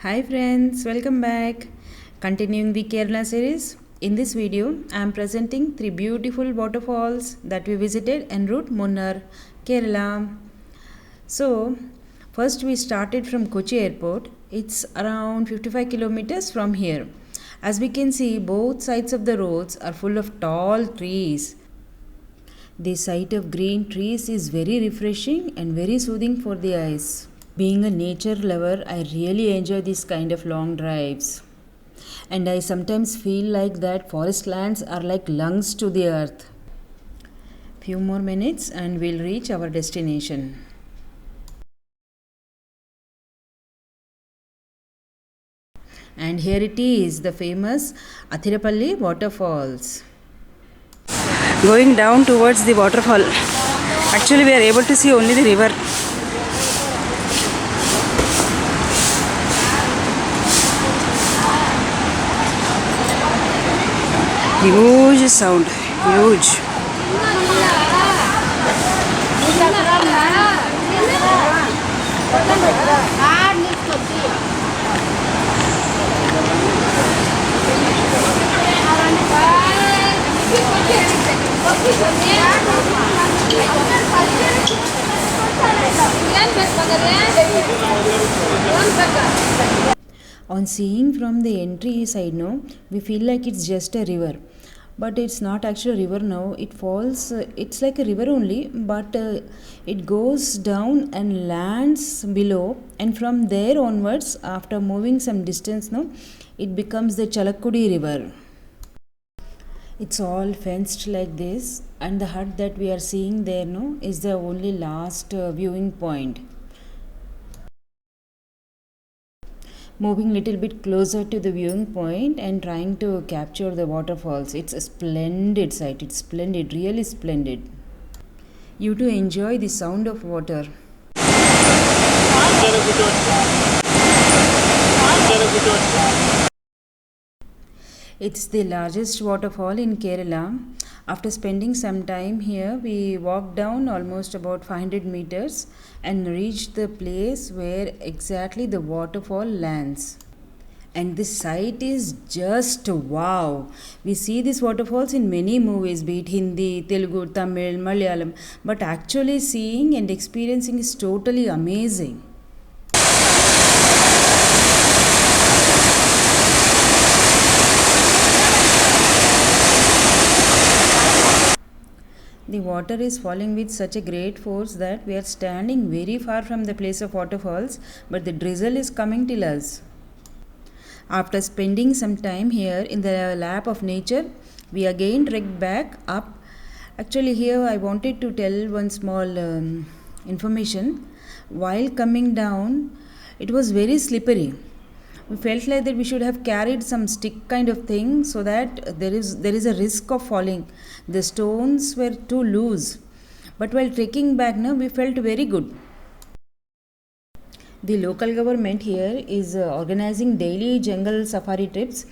Hi friends, welcome back. Continuing the Kerala series. In this video, I am presenting three beautiful waterfalls that we visited en route Munnar, Kerala. So, first we started from Kochi airport. It's around 55 kilometers from here. As we can see, both sides of the roads are full of tall trees. The sight of green trees is very refreshing and very soothing for the eyes. Being a nature lover, I really enjoy this kind of long drives. And I sometimes feel like that forest lands are like lungs to the earth. Few more minutes and we'll reach our destination. And here it is, the famous Athirapally waterfalls. Going down towards the waterfall. Actually, we are able to see only the river. Huge sound, huge. On seeing from the entry side, no, we feel like it's just a river, but it's not actually a river now. It falls. It's like a river only, but it goes down and lands below, and from there onwards, after moving some distance, no, it becomes the Chalakudy river. It's all fenced like this, and the hut that we are seeing there, no, is the only last viewing point. Moving little bit closer to the viewing point and trying to capture the waterfalls. It's a splendid sight. It's splendid, really splendid. You too enjoy the sound of water. It's the largest waterfall in Kerala. After spending some time here, we walked down almost about 500 meters and reached the place where exactly the waterfall lands. And the sight is just wow. We see these waterfalls in many movies, be it Hindi, Telugu, Tamil, Malayalam, but actually seeing and experiencing is totally amazing. The water is falling with such a great force that we are standing very far from the place of waterfalls, but the drizzle is coming till us. After spending some time here in the lap of nature, we again trekked back up. Actually, here I wanted to tell one small information. While coming down, it was very slippery. We felt like that we should have carried some stick kind of thing so that there is a risk of falling. The stones were too loose, but while trekking back now we felt very good. The local government here is organizing daily jungle safari trips,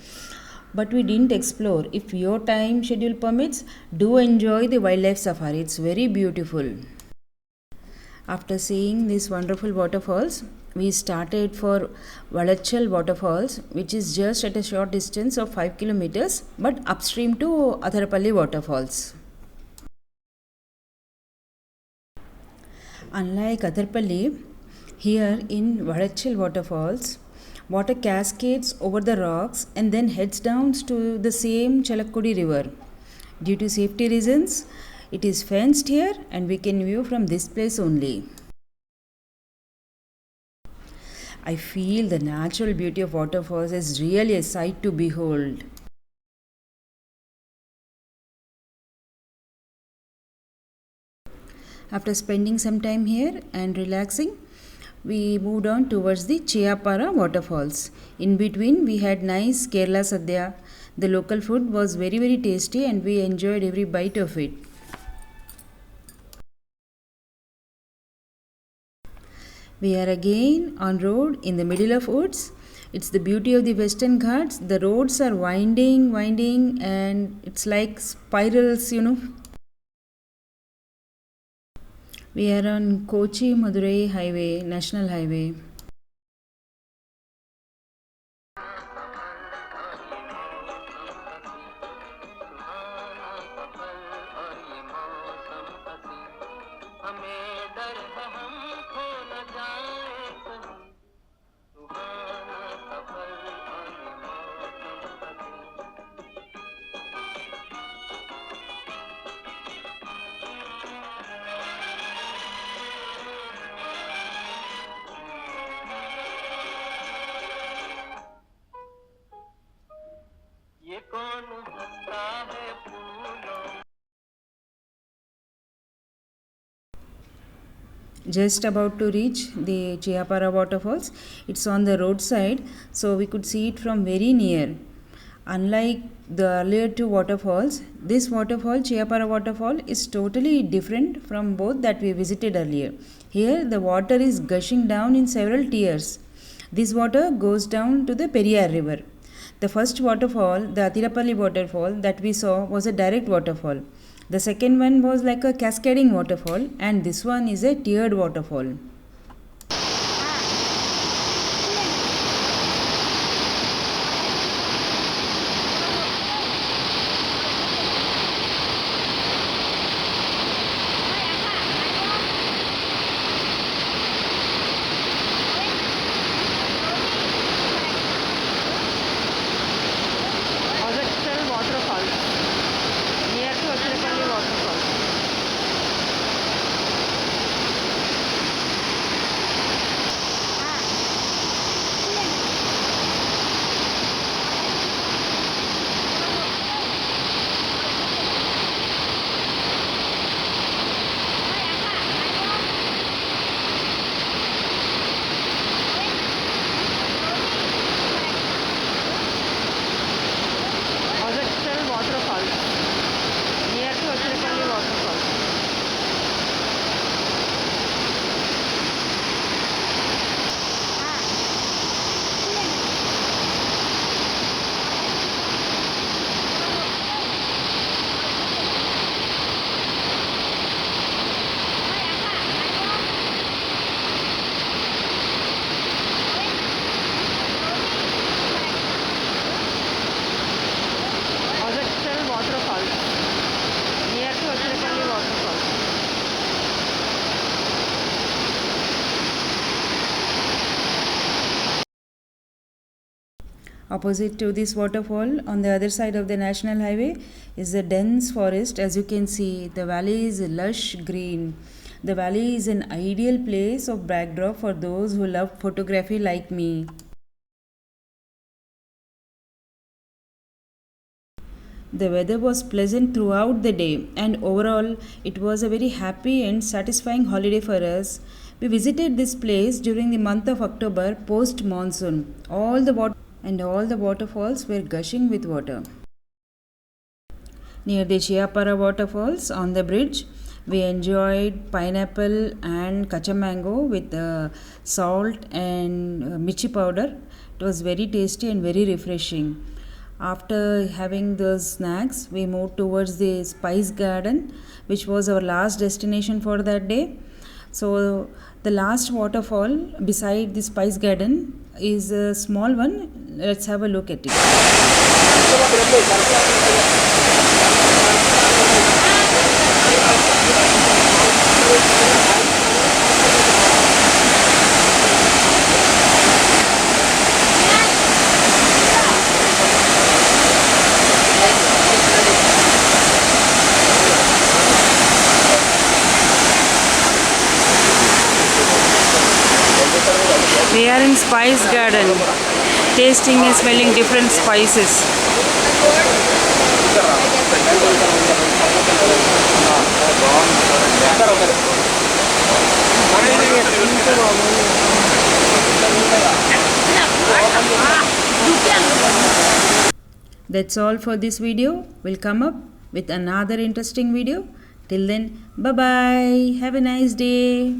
but we didn't explore. If your time schedule permits, do enjoy the wildlife safari. It's very beautiful. After seeing these wonderful waterfalls, we started for Vazhachal waterfalls, which is just at a short distance of 5 kilometers but upstream to Athirapally waterfalls. Unlike Athirapally, here in Vazhachal waterfalls, water cascades over the rocks and then heads down to the same Chalakudy river. Due to safety reasons, it is fenced here and we can view from this place only. I feel the natural beauty of waterfalls is really a sight to behold. After spending some time here and relaxing, we moved on towards the Chiapara waterfalls. In between, we had nice Kerala Sadhya. The local food was very tasty and we enjoyed every bite of it. We are again on road in the middle of woods. It's the beauty of the Western Ghats. The roads are winding, and it's like spirals, We are on Kochi Madurai Highway, National Highway. just about to reach the Chiapara waterfalls. It's on the roadside, so we could see it from very near. Unlike the earlier two waterfalls, this waterfall, Chiapara waterfall, is totally different from both that we visited earlier. Here, the water is gushing down in several tiers. This water goes down to the Periyar river. The first waterfall, the Athirapally waterfall that we saw, was a direct waterfall. The second one was like a cascading waterfall, and this one is a tiered waterfall. Vazhachal waterfalls near to Athirapally waterfalls. Vazhachal waterfalls near to Athirapally waterfalls. Vazhachal waterfalls near to Athirapally waterfalls. Opposite to this waterfall, on the other side of the national highway, is a dense forest. As you can see, the valley is lush green. The valley is an ideal place of backdrop for those who love photography like me. The weather was pleasant throughout the day, and overall, it was a very happy and satisfying holiday for us. We visited this place during the month of October post monsoon. All the waterfalls were gushing with water. Near the Chiapara waterfalls on the bridge, we enjoyed pineapple and kacha mango with salt and michi powder. It was very tasty and very refreshing. After having those snacks, we moved towards the spice garden, which was our last destination for that day. So, the last waterfall beside the spice garden is a small one. Let's have a look at it. We are in Spice Garden, tasting and smelling different spices. That's all for this video. We'll come up with another interesting video. Till then, bye bye. Have a nice day.